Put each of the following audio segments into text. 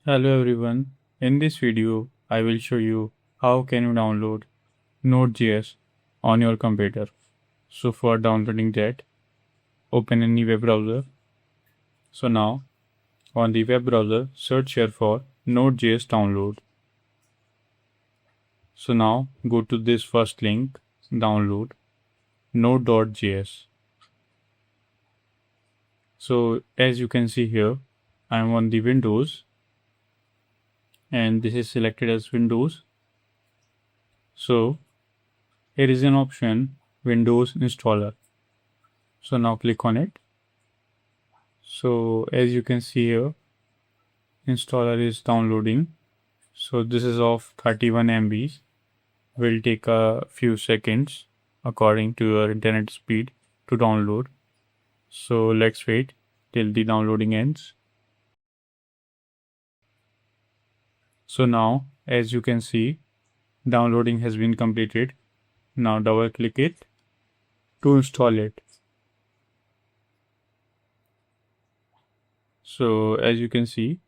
Hello everyone. In this video, I will show you how can you download Node.js on your computer. So for downloading that, open any web browser. So now on the web browser, search here for Node.js download. So now go to this first link, download Node.js. So as you can see here, I am on the Windows and this is selected as Windows. So here is an option Windows Installer. So now click on it. So as you can see here, installer is downloading. So this is of 31 MB. Will take a few seconds according to your internet speed to download. So let's wait till the downloading ends. So now as you can see, downloading has been completed. Now double click it to install it. So as you can see,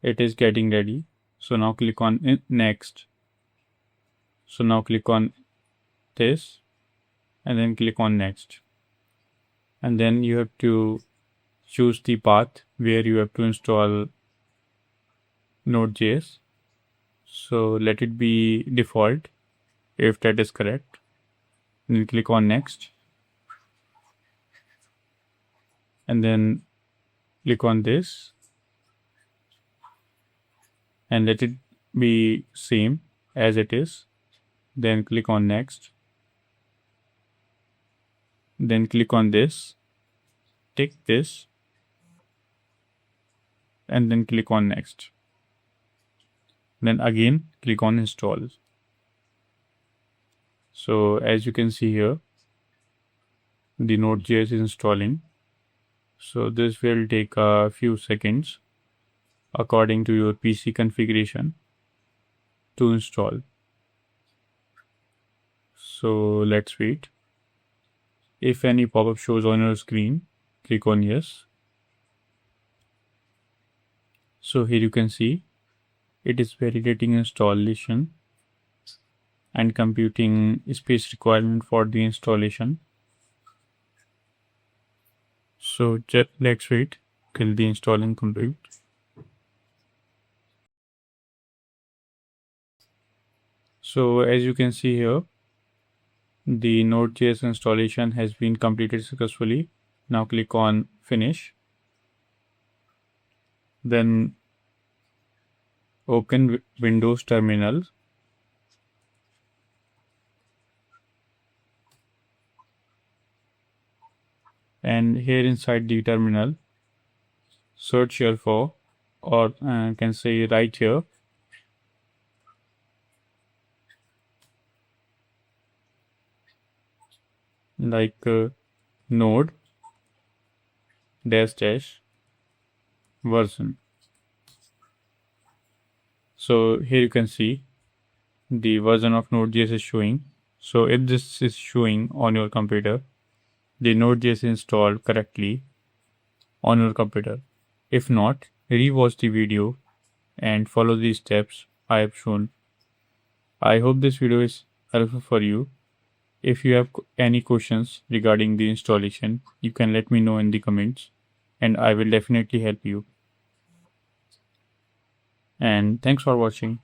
it is getting ready. So now click on next. So now click on this and then click on next. And then you have to choose the path where you have to install Node.js. So let it be default if that is correct. Then click on next. And then click on this. And let it be same as it is. Then click on next. Then click on this. Tick this. And then click on next. Then again click on install. So as you can see here, the Node.js is installing. So this will take a few seconds according to your PC configuration to install. So let's wait. If any pop-up shows on your screen, click on yes. So here you can see it is validating installation and computing space requirement for the installation. So let's wait till the installing complete. So as you can see here, the Node.js installation has been completed successfully. Now click on finish. Then open Windows terminal. And here inside the terminal, search here for, or can say right here, like node dash version. So here you can see the version of Node.js is showing. So if this is showing on your computer, the Node.js is installed correctly on your computer. If not, rewatch the video and follow the steps I have shown. I hope this video is helpful for you. If you have any questions regarding the installation, you can let me know in the comments and I will definitely help you. And thanks for watching.